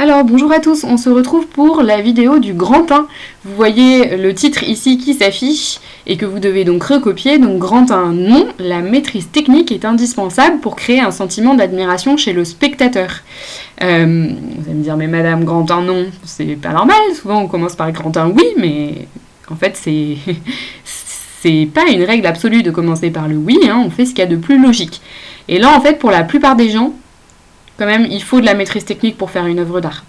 Alors bonjour à tous, on se retrouve pour la vidéo du grand 1. Vous voyez le titre ici qui s'affiche et que vous devez donc recopier. Donc grand 1, non, la maîtrise technique est indispensable pour créer un sentiment d'admiration chez le spectateur. Vous allez me dire, mais madame, grand 1, non, c'est pas normal. Souvent on commence par grand 1, oui, mais en fait c'est pas une règle absolue de commencer par le oui, hein, on fait ce qu'il y a de plus logique. Et là en fait pour la plupart des gens, quand même, il faut de la maîtrise technique pour faire une œuvre d'art.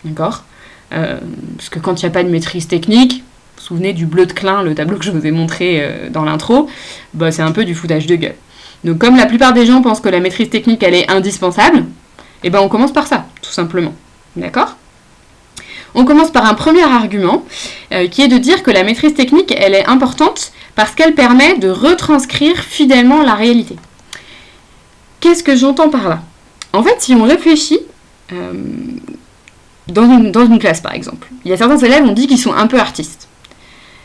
D'accord ? Parce que quand il n'y a pas de maîtrise technique, vous vous souvenez du bleu de Klein, le tableau que je vous ai montré dans l'intro, bah, c'est un peu du foutage de gueule. Donc comme la plupart des gens pensent que la maîtrise technique, elle est indispensable, et ben on commence par ça, tout simplement. D'accord ? On commence par un premier argument, qui est de dire que la maîtrise technique, elle est importante parce qu'elle permet de retranscrire fidèlement la réalité. Qu'est-ce que j'entends par là ? En fait, si on réfléchit, dans une classe par exemple, il y a certains élèves, on dit qu'ils sont un peu artistes.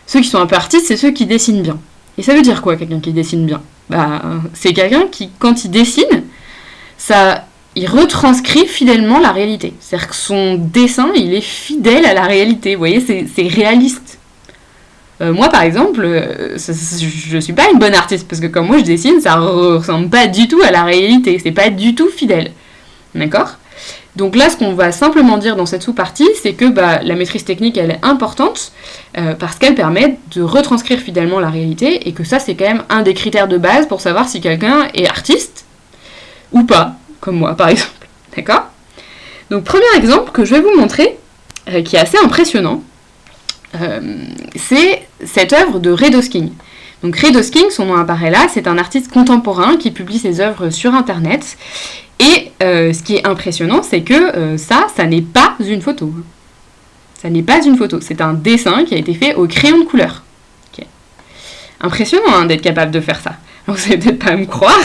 Ceux qui sont un peu artistes, c'est ceux qui dessinent bien. Et ça veut dire quoi, quelqu'un qui dessine bien ? Bah, c'est quelqu'un qui, quand il dessine, il retranscrit fidèlement la réalité. C'est-à-dire que son dessin, il est fidèle à la réalité. Vous voyez, c'est réaliste. Moi, par exemple, je ne suis pas une bonne artiste, parce que quand moi je dessine, ça ressemble pas du tout à la réalité, c'est pas du tout fidèle. D'accord ? Donc là, ce qu'on va simplement dire dans cette sous-partie, c'est que la maîtrise technique, elle est importante, parce qu'elle permet de retranscrire fidèlement la réalité, et que ça, c'est quand même un des critères de base pour savoir si quelqu'un est artiste, ou pas, comme moi, par exemple. D'accord ? Donc, premier exemple que je vais vous montrer, qui est assez impressionnant, c'est cette œuvre de Ray Dosking. Donc Ray Dosking, son nom apparaît là, c'est un artiste contemporain qui publie ses œuvres sur internet. Et ce qui est impressionnant, c'est que ça n'est pas une photo. Ça n'est pas une photo, c'est un dessin qui a été fait au crayon de couleur. Okay. Impressionnant d'être capable de faire ça. Donc vous allez peut-être pas me croire,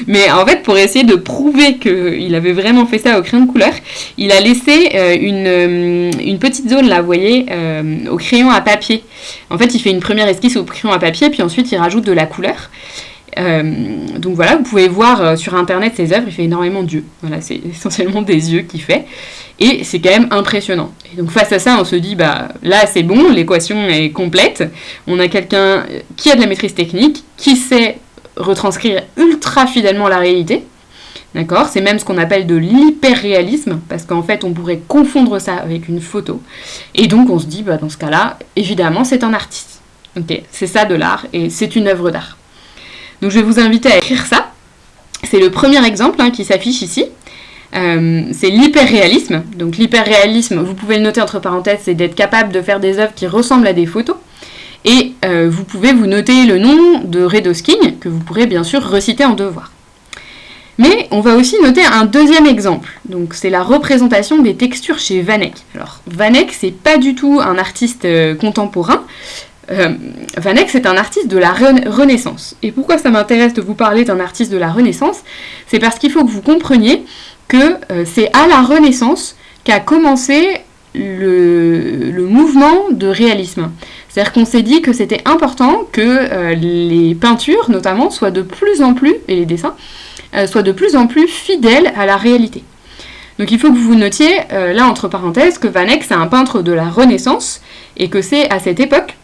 mais en fait pour essayer de prouver qu'il avait vraiment fait ça au crayon de couleur, il a laissé une petite zone là, vous voyez, au crayon à papier. En fait il fait une première esquisse au crayon à papier, puis ensuite il rajoute de la couleur. Donc voilà, vous pouvez voir sur internet ses œuvres, il fait énormément d'yeux. Voilà, c'est essentiellement des yeux qu'il fait. Et c'est quand même impressionnant. Et donc face à ça, on se dit, là c'est bon, l'équation est complète. On a quelqu'un qui a de la maîtrise technique, qui sait retranscrire ultra fidèlement la réalité. D'accord ? C'est même ce qu'on appelle de l'hyperréalisme, parce qu'en fait on pourrait confondre ça avec une photo. Et donc on se dit, dans ce cas-là, évidemment c'est un artiste. Okay, c'est ça de l'art, et c'est une œuvre d'art. Donc je vais vous inviter à écrire ça. C'est le premier exemple qui s'affiche ici. C'est l'hyperréalisme. Donc l'hyperréalisme, vous pouvez le noter entre parenthèses, c'est d'être capable de faire des œuvres qui ressemblent à des photos. Et vous pouvez vous noter le nom de Ray Dosking, que vous pourrez bien sûr reciter en devoir. Mais on va aussi noter un deuxième exemple. Donc c'est la représentation des textures chez Van Eyck. Alors Van Eyck, c'est pas du tout un artiste contemporain. Van Eyck, c'est un artiste de la Renaissance. Et pourquoi ça m'intéresse de vous parler d'un artiste de la Renaissance ? C'est parce qu'il faut que vous compreniez que c'est à la Renaissance qu'a commencé le mouvement de réalisme. C'est-à-dire qu'on s'est dit que c'était important que les peintures, notamment, soient de plus en plus, et les dessins, soient de plus en plus fidèles à la réalité. Donc il faut que vous notiez, là entre parenthèses, que Van Eyck, c'est un peintre de la Renaissance, et que c'est à cette époque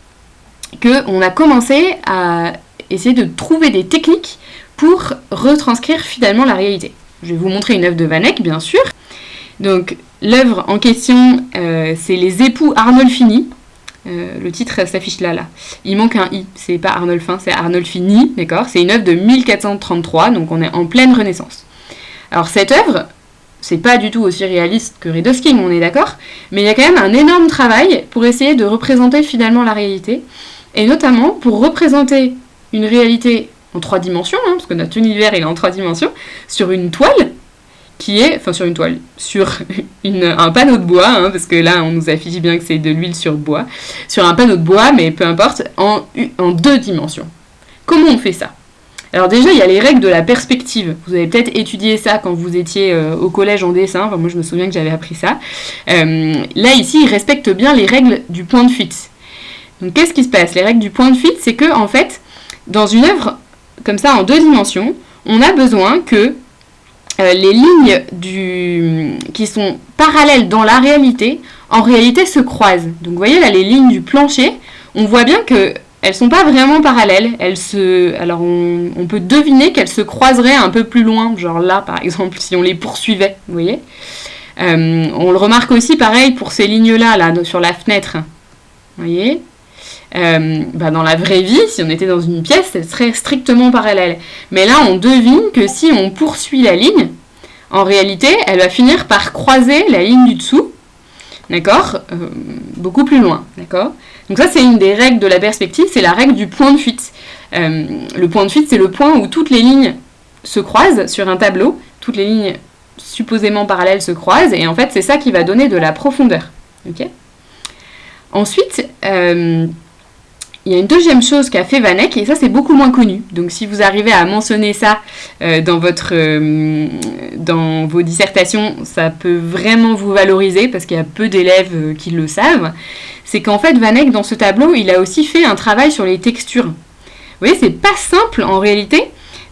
qu'on a commencé à essayer de trouver des techniques pour retranscrire fidèlement la réalité. Je vais vous montrer une œuvre de Van Eyck, bien sûr. Donc, l'œuvre en question, c'est Les époux Arnolfini. Le titre s'affiche là. Il manque un i, c'est pas Arnolfin, c'est Arnolfini, d'accord ? C'est une œuvre de 1433, donc on est en pleine Renaissance. Alors, cette œuvre, c'est pas du tout aussi réaliste que Ray Dosking, on est d'accord ? Mais il y a quand même un énorme travail pour essayer de représenter fidèlement la réalité, et notamment pour représenter une réalité en 3 dimensions, parce que notre univers est en 3 dimensions, sur une toile, sur un panneau de bois, parce que là on nous affiche bien que c'est de l'huile sur bois, sur un panneau de bois, mais peu importe, en 2 dimensions. Comment on fait ça ? Alors déjà, il y a les règles de la perspective. Vous avez peut-être étudié ça quand vous étiez au collège en dessin. Enfin, moi, je me souviens que j'avais appris ça. Là, ici, ils respectent bien les règles du point de fuite. Donc, qu'est-ce qui se passe ? Les règles du point de fuite, c'est que, en fait, dans une œuvre comme ça, en 2 dimensions, on a besoin que les lignes qui sont parallèles dans la réalité, en réalité se croisent. Donc vous voyez là les lignes du plancher, on voit bien qu'elles ne sont pas vraiment parallèles. Alors on peut deviner qu'elles se croiseraient un peu plus loin, genre là par exemple, si on les poursuivait, vous voyez. On le remarque aussi pareil pour ces lignes-là, là, sur la fenêtre. Vous voyez. Dans la vraie vie, si on était dans une pièce, elle serait strictement parallèle. Mais là, on devine que si on poursuit la ligne, en réalité, elle va finir par croiser la ligne du dessous, d'accord, beaucoup plus loin, d'accord. Donc ça, c'est une des règles de la perspective, c'est la règle du point de fuite. Le point de fuite, c'est le point où toutes les lignes se croisent sur un tableau, toutes les lignes supposément parallèles se croisent, et en fait, c'est ça qui va donner de la profondeur, ok. Ensuite, il y a une deuxième chose qu'a fait Van Eyck, et ça c'est beaucoup moins connu. Donc si vous arrivez à mentionner ça dans vos dissertations, ça peut vraiment vous valoriser, parce qu'il y a peu d'élèves qui le savent. C'est qu'en fait, Van Eyck, dans ce tableau, il a aussi fait un travail sur les textures. Vous voyez, c'est pas simple en réalité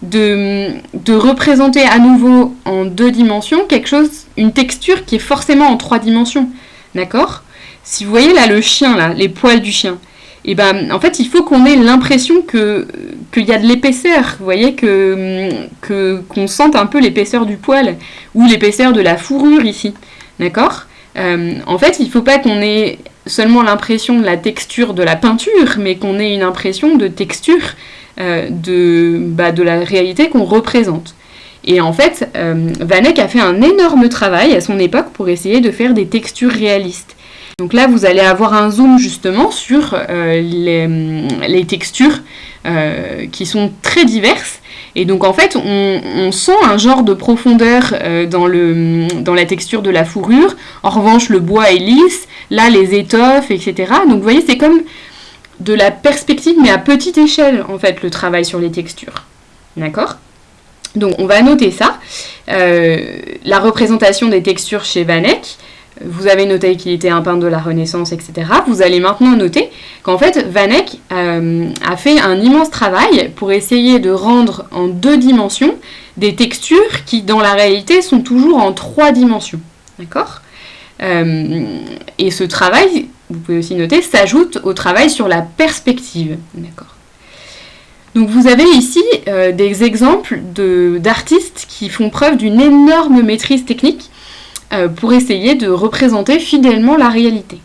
de représenter à nouveau en 2 dimensions une texture qui est forcément en 3 dimensions. D'accord ? Si vous voyez là le chien, là, les poils du chien, et ben en fait il faut qu'on ait l'impression qu'il y a de l'épaisseur, vous voyez, qu'on sente un peu l'épaisseur du poil ou l'épaisseur de la fourrure ici, d'accord. En fait il ne faut pas qu'on ait seulement l'impression de la texture de la peinture, mais qu'on ait une impression de texture de la réalité qu'on représente. Et en fait, Van Eyck a fait un énorme travail à son époque pour essayer de faire des textures réalistes. Donc là, vous allez avoir un zoom justement sur les textures qui sont très diverses. Et donc en fait, on sent un genre de profondeur dans la texture de la fourrure. En revanche, le bois est lisse, là les étoffes, etc. Donc vous voyez, c'est comme de la perspective, mais à petite échelle, en fait, le travail sur les textures. D'accord ? Donc on va noter ça. La représentation des textures chez Van Eyck. Vous avez noté qu'il était un peintre de la Renaissance, etc. Vous allez maintenant noter qu'en fait, Van Eyck a fait un immense travail pour essayer de rendre en 2 dimensions des textures qui, dans la réalité, sont toujours en 3 dimensions. D'accord ? Et ce travail, vous pouvez aussi noter, s'ajoute au travail sur la perspective. D'accord ? Donc vous avez ici des exemples d'artistes qui font preuve d'une énorme maîtrise technique pour essayer de représenter fidèlement la réalité.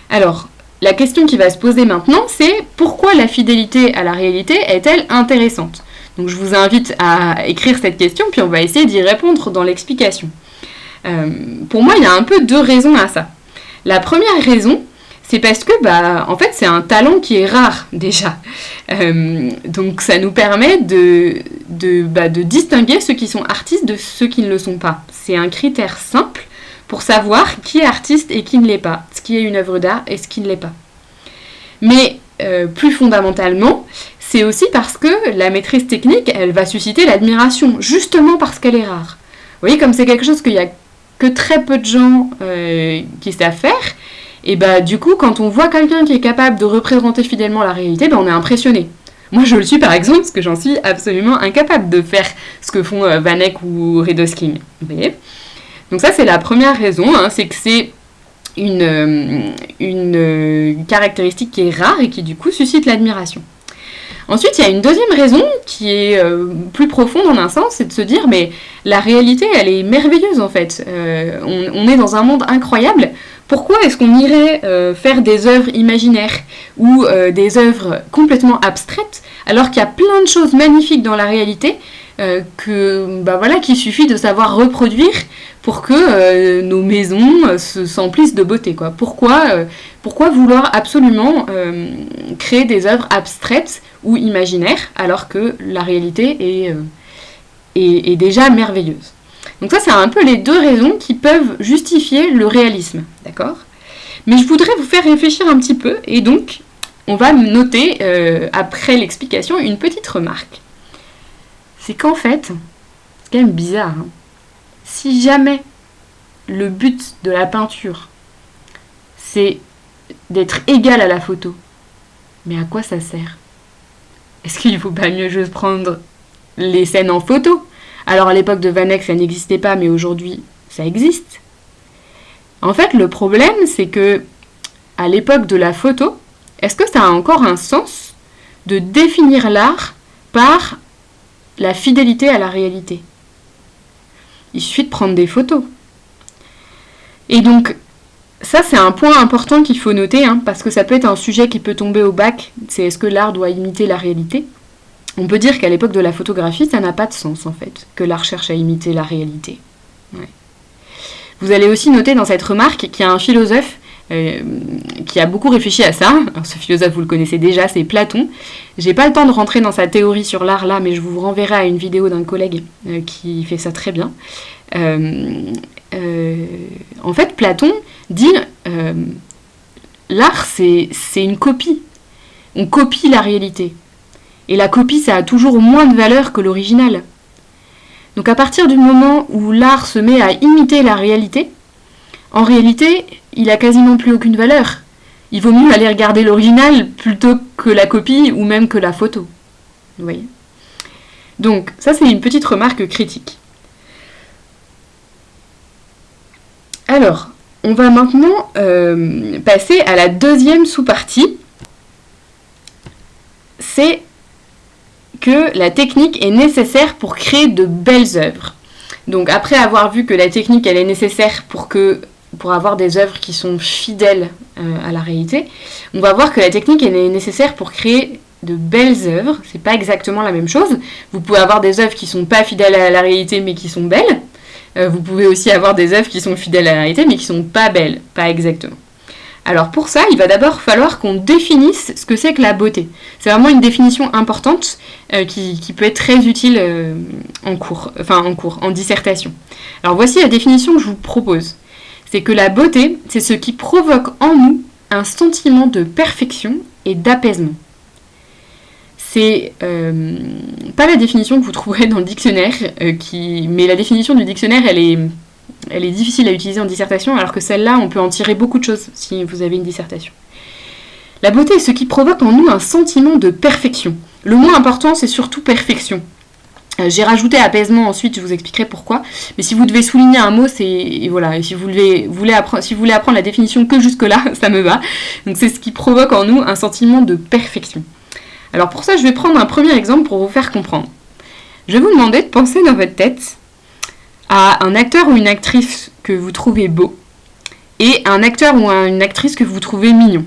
Alors, la question qui va se poser maintenant, c'est pourquoi la fidélité à la réalité est-elle intéressante ? Donc je vous invite à écrire cette question, puis on va essayer d'y répondre dans l'explication. Pour moi, il y a un peu 2 raisons à ça. La première raison, c'est parce que en fait, c'est un talent qui est rare déjà. Donc ça nous permet de distinguer ceux qui sont artistes de ceux qui ne le sont pas. C'est un critère simple pour savoir qui est artiste et qui ne l'est pas, ce qui est une œuvre d'art et ce qui ne l'est pas. Mais plus fondamentalement, c'est aussi parce que la maîtrise technique, elle va susciter l'admiration, justement parce qu'elle est rare. Vous voyez, comme c'est quelque chose qu'il n'y a que très peu de gens qui savent faire, et du coup, quand on voit quelqu'un qui est capable de représenter fidèlement la réalité, on est impressionné. Moi, je le suis par exemple, parce que j'en suis absolument incapable de faire ce que font Van Eyck ou Redosking. Vous voyez ? Donc ça, c'est la première raison, c'est que c'est une caractéristique qui est rare et qui du coup suscite l'admiration. Ensuite, il y a une deuxième raison qui est plus profonde en un sens, c'est de se dire, mais la réalité, elle est merveilleuse en fait. On est dans un monde incroyable. Pourquoi est-ce qu'on irait faire des œuvres imaginaires ou des œuvres complètement abstraites alors qu'il y a plein de choses magnifiques dans la réalité qu'il suffit de savoir reproduire pour que nos maisons s'emplissent de beauté, quoi. Pourquoi vouloir absolument créer des œuvres abstraites ou imaginaires alors que la réalité est déjà merveilleuse. Donc ça, c'est un peu les 2 raisons qui peuvent justifier le réalisme, d'accord ? Mais je voudrais vous faire réfléchir un petit peu, et donc on va noter, après l'explication, une petite remarque. C'est qu'en fait, c'est quand même bizarre, si jamais le but de la peinture, c'est d'être égal à la photo, mais à quoi ça sert ? Est-ce qu'il ne faut pas mieux juste prendre les scènes en photo ? Alors à l'époque de Van Eyck, ça n'existait pas, mais aujourd'hui, ça existe. En fait, le problème, c'est que à l'époque de la photo, est-ce que ça a encore un sens de définir l'art par la fidélité à la réalité? Il suffit de prendre des photos. Et donc, ça, c'est un point important qu'il faut noter, parce que ça peut être un sujet qui peut tomber au bac, c'est est-ce que l'art doit imiter la réalité? On peut dire qu'à l'époque de la photographie, ça n'a pas de sens, en fait, que l'art cherche à imiter la réalité. Ouais. Vous allez aussi noter dans cette remarque qu'il y a un philosophe qui a beaucoup réfléchi à ça. Alors, ce philosophe, vous le connaissez déjà, c'est Platon. J'ai pas le temps de rentrer dans sa théorie sur l'art là, mais je vous renverrai à une vidéo d'un collègue qui fait ça très bien. En fait, Platon dit l'art, c'est une copie. On copie la réalité. Et la copie, ça a toujours moins de valeur que l'original. Donc à partir du moment où l'art se met à imiter la réalité, en réalité, il a quasiment plus aucune valeur. Il vaut mieux aller regarder l'original plutôt que la copie ou même que la photo. Vous voyez ? Donc ça, c'est une petite remarque critique. Alors, on va maintenant passer à la deuxième sous-partie. C'est que la technique est nécessaire pour créer de belles œuvres. Donc après avoir vu que la technique elle est nécessaire pour avoir des œuvres qui sont fidèles à la réalité, on va voir que la technique elle est nécessaire pour créer de belles œuvres. C'est pas exactement la même chose. Vous pouvez avoir des œuvres qui sont pas fidèles à la réalité mais qui sont belles. Vous pouvez aussi avoir des œuvres qui sont fidèles à la réalité mais qui sont pas belles, pas exactement. Alors pour ça, il va d'abord falloir qu'on définisse ce que c'est que la beauté. C'est vraiment une définition importante qui peut être très utile en dissertation. Alors voici la définition que je vous propose. C'est que la beauté, c'est ce qui provoque en nous un sentiment de perfection et d'apaisement. C'est pas la définition que vous trouverez dans le dictionnaire, mais la définition du dictionnaire, elle est difficile à utiliser en dissertation, alors que celle-là, on peut en tirer beaucoup de choses si vous avez une dissertation. La beauté est ce qui provoque en nous un sentiment de perfection. Le mot important, c'est surtout perfection. J'ai rajouté apaisement ensuite, je vous expliquerai pourquoi. Mais si vous devez souligner un mot, et voilà. Et si vous voulez apprendre la définition que jusque-là, ça me va. Donc c'est ce qui provoque en nous un sentiment de perfection. Alors pour ça, je vais prendre un premier exemple pour vous faire comprendre. Je vais vous demander de penser dans votre tête à un acteur ou une actrice que vous trouvez beau et un acteur ou une actrice que vous trouvez mignon.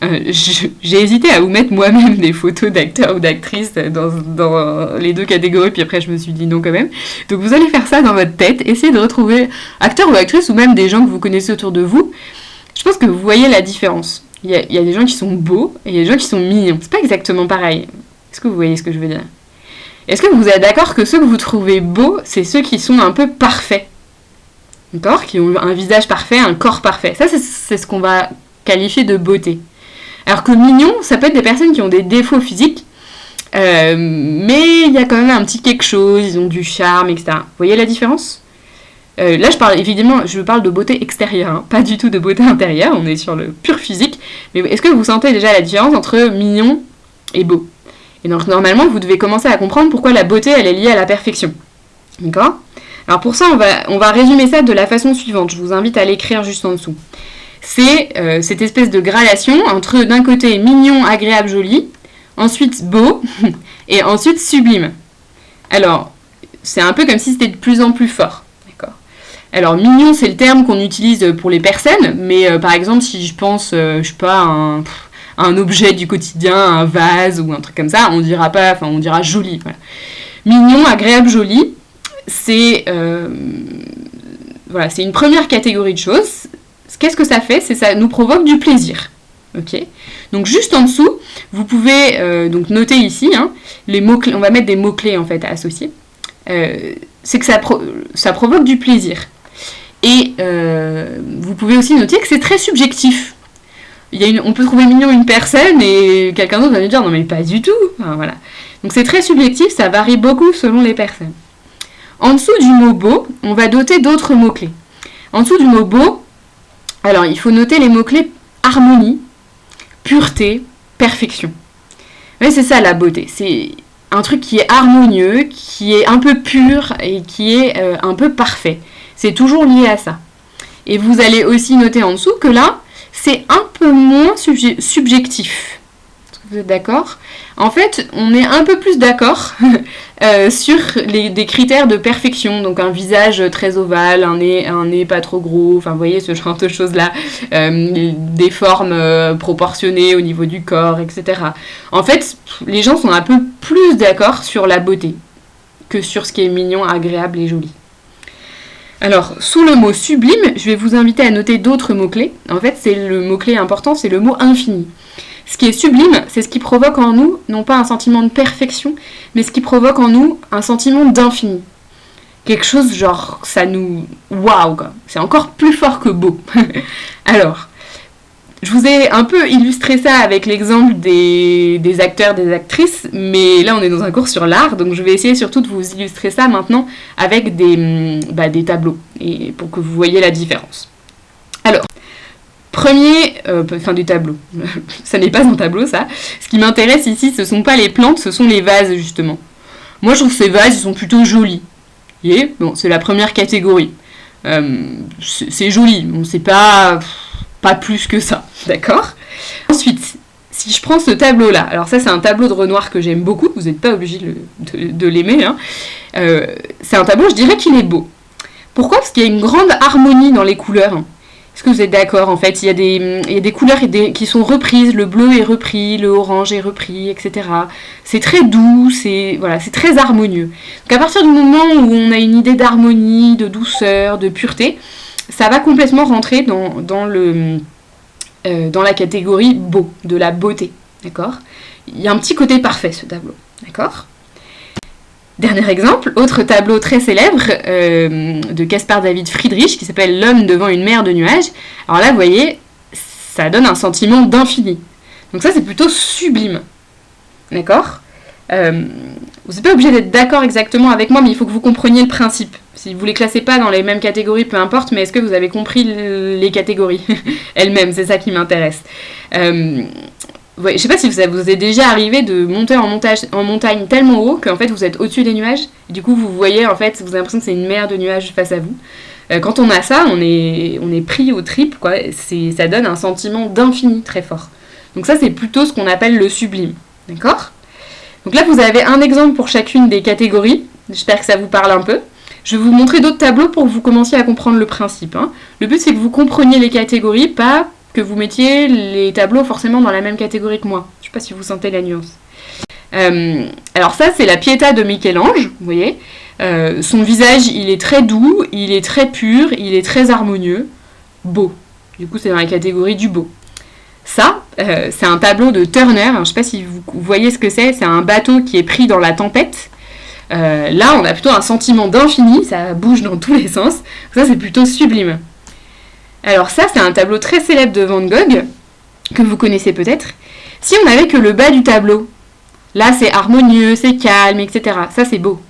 J'ai hésité à vous mettre moi-même des photos d'acteurs ou d'actrices dans les deux catégories, puis après je me suis dit non quand même. Donc vous allez faire ça dans votre tête, essayez de retrouver acteurs ou actrices ou même des gens que vous connaissez autour de vous. Je pense que vous voyez la différence. Il y a des gens qui sont beaux et il y a des gens qui sont mignons. C'est pas exactement pareil. Est-ce que vous voyez ce que je veux dire ? Est-ce que vous êtes d'accord que ceux que vous trouvez beaux, c'est ceux qui sont un peu parfaits ? D'accord ? Qui ont un visage parfait, un corps parfait. Ça, c'est ce qu'on va qualifier de beauté. Alors que mignon, ça peut être des personnes qui ont des défauts physiques, mais il y a quand même un petit quelque chose, ils ont du charme, etc. Vous voyez la différence ? Là, je parle de beauté extérieure, pas du tout de beauté intérieure, on est sur le pur physique. Mais est-ce que vous sentez déjà la différence entre mignon et beau ? Et donc, normalement, vous devez commencer à comprendre pourquoi la beauté, elle est liée à la perfection. D'accord ? Alors pour ça, on va résumer ça de la façon suivante. Je vous invite à l'écrire juste en dessous. C'est cette espèce de gradation entre, d'un côté, mignon, agréable, joli, ensuite beau, et ensuite sublime. Alors, c'est un peu comme si c'était de plus en plus fort. D'accord ? Alors, mignon, c'est le terme qu'on utilise pour les personnes, mais par exemple, si je pense, je sais pas, un objet du quotidien, un vase ou un truc comme ça, on dira joli. Voilà. Mignon, agréable, joli, c'est une première catégorie de choses. Qu'est-ce que ça fait ? C'est ça nous provoque du plaisir. Ok ? Donc juste en dessous, vous pouvez donc noter ici les mots-clés. On va mettre des mots-clés en fait associés. C'est que ça provoque du plaisir. Et vous pouvez aussi noter que c'est très subjectif. On peut trouver mignon une personne et quelqu'un d'autre va nous dire non mais pas du tout. Enfin, voilà. Donc c'est très subjectif, ça varie beaucoup selon les personnes. En dessous du mot beau, on va doter d'autres mots-clés. En dessous du mot beau, alors il faut noter les mots-clés harmonie, pureté, perfection. Mais c'est ça la beauté. un truc qui est harmonieux, qui est un peu pur et qui est un peu parfait. C'est toujours lié à ça. Et vous allez aussi noter en dessous que là, c'est un peu moins subjectif. Est-ce que vous êtes d'accord ? En fait, on est un peu plus d'accord sur des critères de perfection. Donc un visage très ovale, un nez pas trop gros, enfin vous voyez ce genre de choses-là. Des formes proportionnées au niveau du corps, etc. En fait, les gens sont un peu plus d'accord sur la beauté que sur ce qui est mignon, agréable et joli. Alors, sous le mot sublime, je vais vous inviter à noter d'autres mots-clés. En fait, c'est le mot-clé important, c'est le mot infini. Ce qui est sublime, c'est ce qui provoque en nous, non pas un sentiment de perfection, mais ce qui provoque en nous un sentiment d'infini. Quelque chose genre, ça nous... Waouh, quoi. C'est encore plus fort que beau. Alors, je vous ai un peu illustré ça avec l'exemple des acteurs, des actrices, mais là on est dans un cours sur l'art, donc je vais essayer surtout de vous illustrer ça maintenant avec des tableaux, et pour que vous voyez la différence. Alors, du tableau, ça n'est pas un tableau ça, ce qui m'intéresse ici ce sont pas les plantes, ce sont les vases justement. Moi je trouve ces vases, ils sont plutôt jolis, vous voyez, bon, c'est la première catégorie, c'est joli, bon c'est pas plus que ça, d'accord ? Ensuite, si je prends ce tableau-là, alors ça c'est un tableau de Renoir que j'aime beaucoup, vous n'êtes pas obligé de l'aimer, hein. C'est un tableau, je dirais qu'il est beau. Pourquoi ? Parce qu'il y a une grande harmonie dans les couleurs. Est-ce que vous êtes d'accord ? En fait, il y a des couleurs qui sont reprises, le bleu est repris, le orange est repris, etc. C'est très doux, c'est très harmonieux. Donc à partir du moment où on a une idée d'harmonie, de douceur, de pureté, ça va complètement rentrer dans la catégorie beau, de la beauté, d'accord ? Il y a un petit côté parfait, ce tableau, d'accord ? Dernier exemple, autre tableau très célèbre de Caspar David Friedrich qui s'appelle L'homme devant une mer de nuages. Alors là, vous voyez, ça donne un sentiment d'infini. Donc ça, c'est plutôt sublime, d'accord ? Vous n'êtes pas obligé d'être d'accord exactement avec moi, mais il faut que vous compreniez le principe. Si vous ne les classez pas dans les mêmes catégories, peu importe, mais est-ce que vous avez compris les catégories elles-mêmes ? C'est ça qui m'intéresse. Ouais, je ne sais pas si vous est déjà arrivé de monter en montagne tellement haut qu'en fait vous êtes au-dessus des nuages. Et du coup, vous voyez, en fait, vous avez l'impression que c'est une mer de nuages face à vous. Quand on a ça, on est pris aux tripes, quoi. Ça donne un sentiment d'infini très fort. Donc ça, c'est plutôt ce qu'on appelle le sublime. D'accord ? Donc là, vous avez un exemple pour chacune des catégories. J'espère que ça vous parle un peu. Je vais vous montrer d'autres tableaux pour que vous commenciez à comprendre le principe, hein. Le but, c'est que vous compreniez les catégories, pas que vous mettiez les tableaux forcément dans la même catégorie que moi. Je ne sais pas si vous sentez la nuance. Alors ça, c'est la Pietà de Michel-Ange, vous voyez. Son visage, il est très doux, il est très pur, il est très harmonieux, beau. Du coup, c'est dans la catégorie du beau. Ça, c'est un tableau de Turner. Alors, je ne sais pas si vous voyez ce que c'est. C'est un bateau qui est pris dans la tempête. Là, on a plutôt un sentiment d'infini, ça bouge dans tous les sens. Ça, c'est plutôt sublime. Alors ça, c'est un tableau très célèbre de Van Gogh, que vous connaissez peut-être. Si on n'avait que le bas du tableau, là, c'est harmonieux, c'est calme, etc. Ça, c'est beau.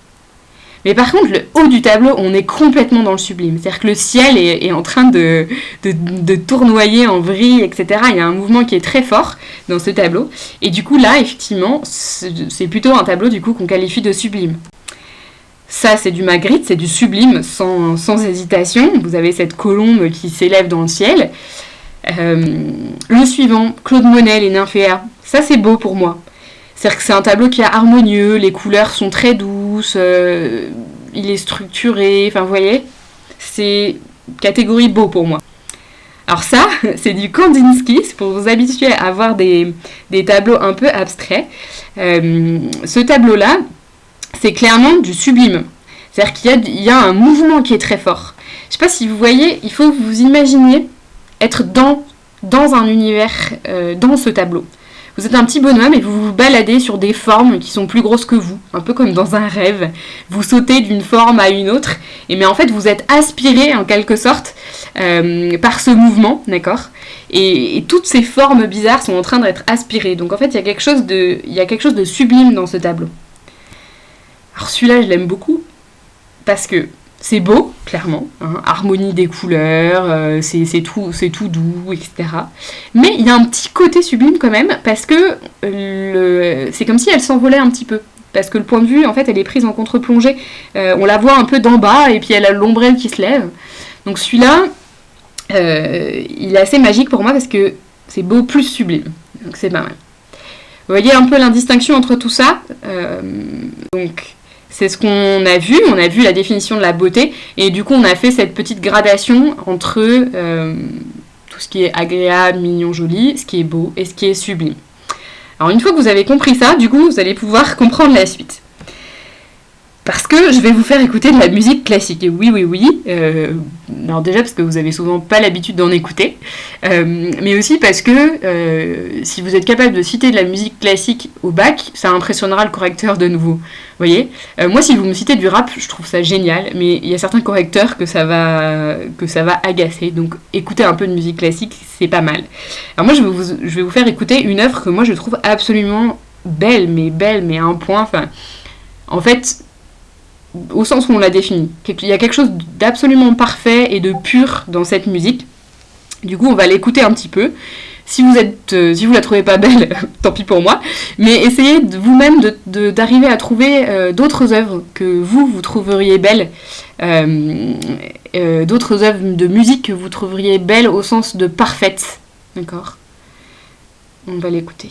Mais par contre, le haut du tableau, on est complètement dans le sublime. C'est-à-dire que le ciel est en train de tournoyer en vrille, etc. Il y a un mouvement qui est très fort dans ce tableau. Et du coup, là, effectivement, c'est plutôt un tableau du coup qu'on qualifie de sublime. Ça, c'est du Magritte, c'est du sublime, sans hésitation. Vous avez cette colombe qui s'élève dans le ciel. Le suivant, Claude Monet, les Nymphéas. Ça, c'est beau pour moi. C'est-à-dire que c'est un tableau qui est harmonieux, les couleurs sont très douces, il est structuré, enfin, vous voyez, c'est catégorie beau pour moi. Alors ça, c'est du Kandinsky, c'est pour vous habituer à voir des tableaux un peu abstraits. Ce tableau-là, c'est clairement du sublime. C'est-à-dire qu'il y a un mouvement qui est très fort. Je ne sais pas si vous voyez, il faut que vous imaginiez être dans un univers, dans ce tableau. Vous êtes un petit bonhomme et vous vous baladez sur des formes qui sont plus grosses que vous, un peu comme dans un rêve. Vous sautez d'une forme à une autre, mais en fait vous êtes aspiré en quelque sorte par ce mouvement, d'accord ? Et toutes ces formes bizarres sont en train d'être aspirées. Donc en fait il y a quelque chose de sublime dans ce tableau. Alors celui-là, je l'aime beaucoup parce que c'est beau, clairement, hein, harmonie des couleurs, c'est tout doux, etc. Mais il y a un petit côté sublime quand même parce que c'est comme si elle s'envolait un petit peu. parce que le point de vue, en fait, elle est prise en contre-plongée. On la voit un peu d'en bas, et puis elle a l'ombrelle qui se lève. Donc celui-là, il est assez magique pour moi, parce que c'est beau plus sublime. Donc c'est pas mal. Vous voyez un peu l'indistinction entre tout ça. Donc c'est ce qu'on a vu. On a vu la définition de la beauté. Et du coup, on a fait cette petite gradation entre tout ce qui est agréable, mignon, joli, ce qui est beau et ce qui est sublime. Alors une fois que vous avez compris ça, du coup, vous allez pouvoir comprendre la suite. Parce que je vais vous faire écouter de la musique classique. Et oui. Alors déjà parce que vous avez souvent pas l'habitude d'en écouter, mais aussi parce que si vous êtes capable de citer de la musique classique au bac, ça impressionnera le correcteur de nouveau. Vous voyez, moi si vous me citez du rap, je trouve ça génial, mais il y a certains correcteurs que ça va agacer. Donc écouter un peu de musique classique, c'est pas mal. Alors moi je vais vous faire écouter une œuvre que moi je trouve absolument belle, mais à un point. Enfin, en fait, au sens où on l'a défini. Il y a quelque chose d'absolument parfait et de pur dans cette musique. Du coup, on va l'écouter un petit peu. Si vous la trouvez pas belle, tant pis pour moi. Mais essayez vous-même d'arriver à trouver d'autres œuvres que vous trouveriez belles. D'autres œuvres de musique que vous trouveriez belles au sens de parfaite. D'accord ? On va l'écouter.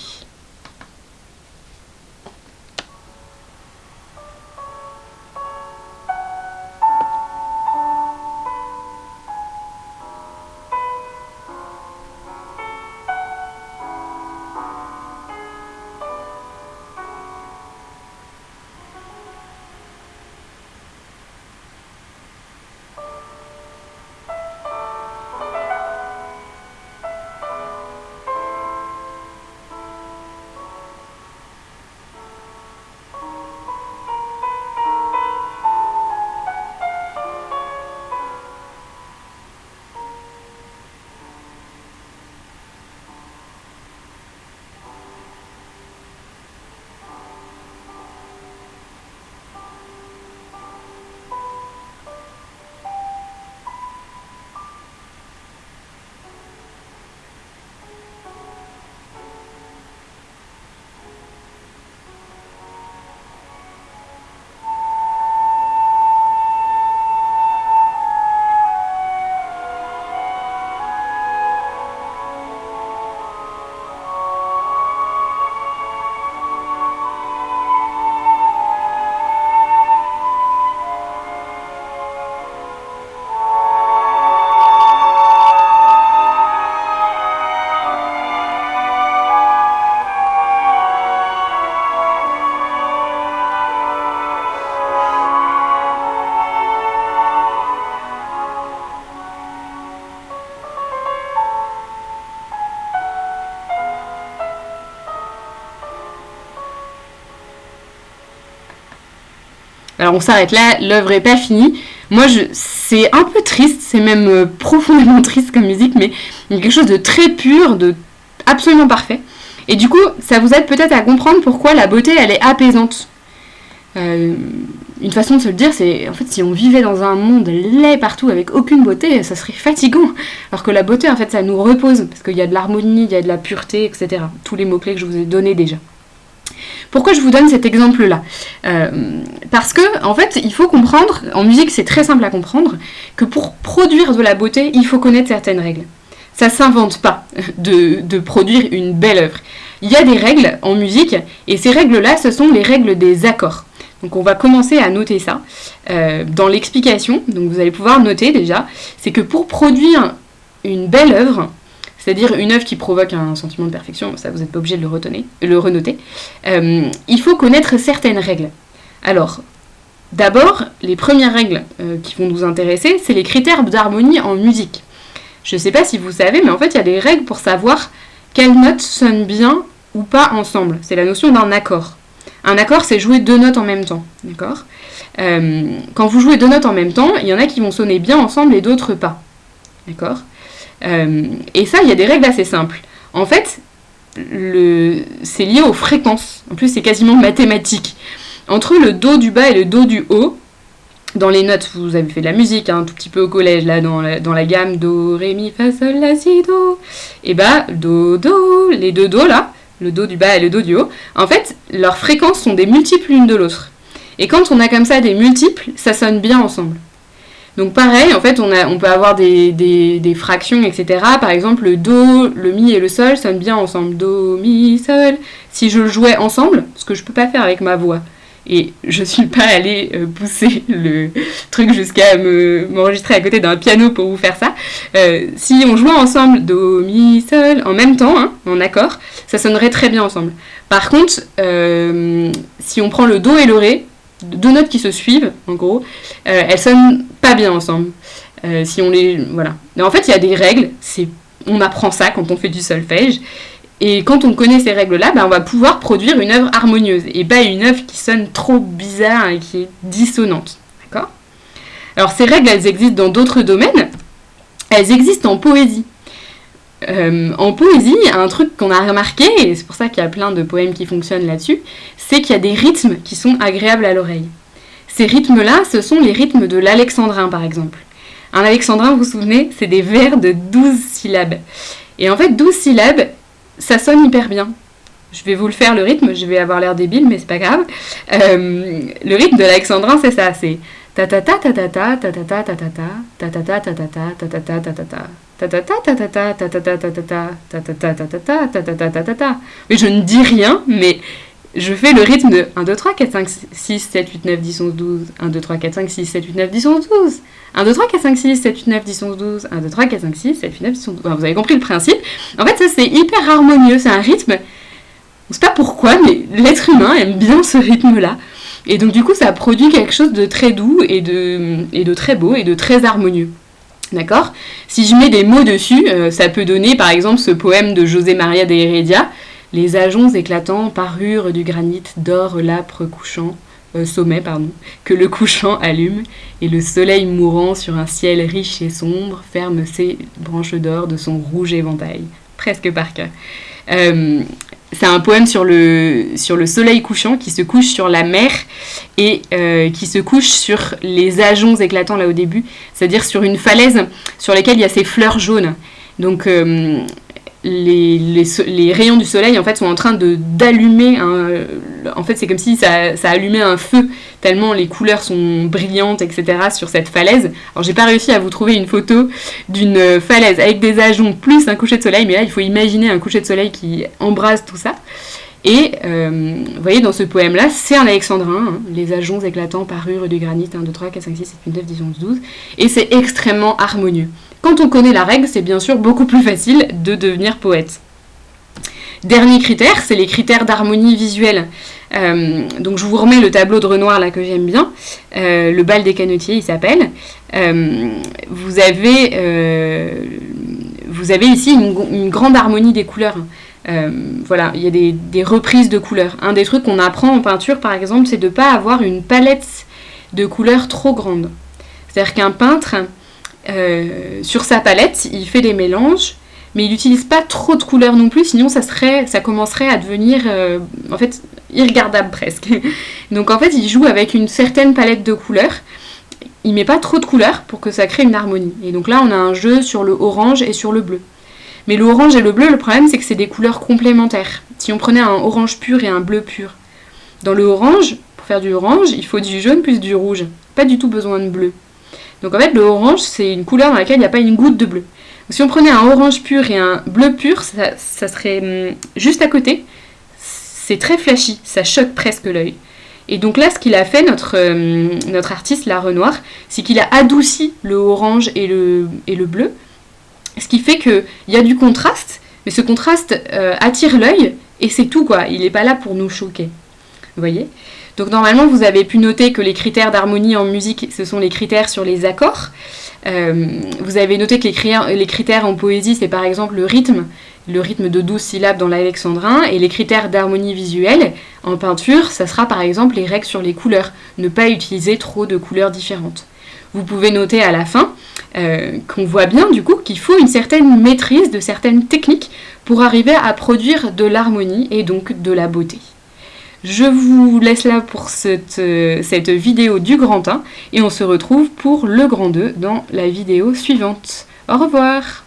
Alors on s'arrête là, l'œuvre est pas finie. Moi, c'est un peu triste, c'est même profondément triste comme musique, mais il y a quelque chose de très pur, de absolument parfait. Et du coup, ça vous aide peut-être à comprendre pourquoi la beauté, elle est apaisante. Une façon de se le dire, c'est en fait si on vivait dans un monde laid partout avec aucune beauté, ça serait fatigant. Alors que la beauté, en fait, ça nous repose, parce qu'il y a de l'harmonie, il y a de la pureté, etc. Tous les mots-clés que je vous ai donnés déjà. Pourquoi je vous donne cet exemple-là ? Parce que, en fait, il faut comprendre, en musique c'est très simple à comprendre, que pour produire de la beauté, il faut connaître certaines règles. Ça s'invente pas de produire une belle œuvre. Il y a des règles en musique, et ces règles-là, ce sont les règles des accords. Donc on va commencer à noter ça dans l'explication. Donc vous allez pouvoir noter déjà, c'est que pour produire une belle œuvre, c'est-à-dire une œuvre qui provoque un sentiment de perfection, ça vous n'êtes pas obligé de le renoter, il faut connaître certaines règles. Alors, d'abord, les premières règles qui vont nous intéresser, c'est les critères d'harmonie en musique. Je ne sais pas si vous savez, mais en fait, il y a des règles pour savoir quelles notes sonnent bien ou pas ensemble. C'est la notion d'un accord. Un accord, c'est jouer deux notes en même temps, d'accord ? Quand vous jouez deux notes en même temps, il y en a qui vont sonner bien ensemble et d'autres pas, d'accord ? Et ça, il y a des règles assez simples. En fait, c'est lié aux fréquences. En plus, c'est quasiment mathématique. Entre le do du bas et le do du haut, dans les notes, vous avez fait de la musique, un tout petit peu au collège, là, dans la gamme do, ré, mi, fa, sol, la, si, do. Et bah, do, do, les deux do, là, le Do du bas et le Do du haut, en fait, leurs fréquences sont des multiples l'une de l'autre. Et quand on a comme ça des multiples, ça sonne bien ensemble. Donc pareil, en fait, on peut avoir des fractions, etc. Par exemple, le Do, le Mi et le Sol sonnent bien ensemble. Do, Mi, Sol. Si je le jouais ensemble, ce que je peux pas faire avec ma voix, et je suis pas allée pousser le truc jusqu'à m'enregistrer à côté d'un piano pour vous faire ça, si on jouait ensemble Do, Mi, Sol, en même temps, hein, en accord, ça sonnerait très bien ensemble. Par contre, si on prend le Do et le Ré, deux notes qui se suivent, en gros, elles sonnent pas bien ensemble. Si on les... Voilà. Mais en fait, il y a des règles, on apprend ça quand on fait du solfège, et quand on connaît ces règles-là, on va pouvoir produire une œuvre harmonieuse, et pas une œuvre qui sonne trop bizarre et qui est dissonante. D'accord ? Alors, ces règles, elles existent dans d'autres domaines. Elles existent en poésie. En poésie, un truc qu'on a remarqué, et c'est pour ça qu'il y a plein de poèmes qui fonctionnent là-dessus, c'est qu'il y a des rythmes qui sont agréables à l'oreille. Ces rythmes-là, ce sont les rythmes de l'alexandrin, par exemple. Un alexandrin, vous vous souvenez, c'est des vers de 12 syllabes. Et en fait, 12 syllabes, ça sonne hyper bien. Je vais vous le faire, le rythme, je vais avoir l'air débile, mais c'est pas grave. Le rythme de l'alexandrin, c'est ça, c'est ta-ta-ta, ta-ta-ta, ta-ta-ta, ta-ta-ta, ta-ta-ta, ta-ta-ta, ta-ta-ta, ta-ta-ta. Mais je ne dis rien, mais je fais le rythme de 1, 2, 3, 4, 5, 6, 7, 8, 9, 10, 11, 12. 1, 2, 3, 4, 5, 6, 7, 8, 9, 10, 11, 12. 1, 2, 3, 4, 5, 6, 7, 8, 9, 10, 11, 12. 1, 2, 3, 4, 5, 6, 7, 8, 9, 10, 11, 12. Vous avez compris le principe. En fait, ça, c'est hyper harmonieux. C'est un rythme. On ne sait pas pourquoi, mais l'être humain aime bien ce rythme-là. Et donc, du coup, ça produit quelque chose de très doux et de très beau et de très harmonieux. D'accord ? Si je mets des mots dessus, ça peut donner par exemple ce poème de José María de Heredia, « Les ajoncs éclatants parurent du granit d'or l'âpre sommet, que le couchant allume, et le soleil mourant sur un ciel riche et sombre ferme ses branches d'or de son rouge éventail. » Presque par cœur. C'est un poème sur le soleil couchant qui se couche sur la mer et qui se couche sur les ajoncs éclatants là au début, c'est-à-dire sur une falaise sur laquelle il y a ces fleurs jaunes. Donc les rayons du soleil en fait sont en train d'allumer en fait c'est comme si ça allumait un feu tellement les couleurs sont brillantes, etc. sur cette falaise. Alors j'ai pas réussi à vous trouver une photo d'une falaise avec des ajoncs plus un coucher de soleil, mais là il faut imaginer un coucher de soleil qui embrase tout ça. Et vous voyez dans ce poème là c'est un alexandrin, hein, les ajoncs éclatants parurent du granit, 1, 2, 3, 4, 5, 6, 7, 8, 9, 10, 11, 12, et c'est extrêmement harmonieux. Quand on connaît la règle, c'est bien sûr beaucoup plus facile de devenir poète. Dernier critère, c'est les critères d'harmonie visuelle. Donc je vous remets le tableau de Renoir là que j'aime bien, le bal des canotiers il s'appelle. Vous avez ici une grande harmonie des couleurs. Voilà, il y a des reprises de couleurs. Un des trucs qu'on apprend en peinture par exemple, c'est de ne pas avoir une palette de couleurs trop grande. C'est-à-dire qu'un peintre, sur sa palette, il fait des mélanges, mais il n'utilise pas trop de couleurs non plus, sinon ça commencerait à devenir en fait irregardable presque. Donc en fait il joue avec une certaine palette de couleurs, il met pas trop de couleurs pour que ça crée une harmonie. Et donc là on a un jeu sur le orange et sur le bleu. Mais le orange et le bleu, le problème c'est que c'est des couleurs complémentaires. Si on prenait un orange pur et un bleu pur, dans le orange, pour faire du orange, il faut du jaune plus du rouge, pas du tout besoin de bleu. Donc en fait le orange c'est une couleur dans laquelle il n'y a pas une goutte de bleu. Donc, si on prenait un orange pur et un bleu pur, ça serait juste à côté. C'est très flashy, ça choque presque l'œil. Et donc là ce qu'il a fait notre artiste là Renoir, c'est qu'il a adouci le orange et le bleu. Ce qui fait qu'il y a du contraste, mais ce contraste attire l'œil et c'est tout quoi, il n'est pas là pour nous choquer. Vous voyez ? Donc normalement, vous avez pu noter que les critères d'harmonie en musique, ce sont les critères sur les accords. Vous avez noté que les critères en poésie, c'est par exemple le rythme de 12 syllabes dans l'alexandrin, et les critères d'harmonie visuelle en peinture, ça sera par exemple les règles sur les couleurs, ne pas utiliser trop de couleurs différentes. Vous pouvez noter à la fin qu'on voit bien du coup qu'il faut une certaine maîtrise de certaines techniques pour arriver à produire de l'harmonie et donc de la beauté. Je vous laisse là pour cette vidéo du grand 1 et on se retrouve pour le grand 2 dans la vidéo suivante. Au revoir!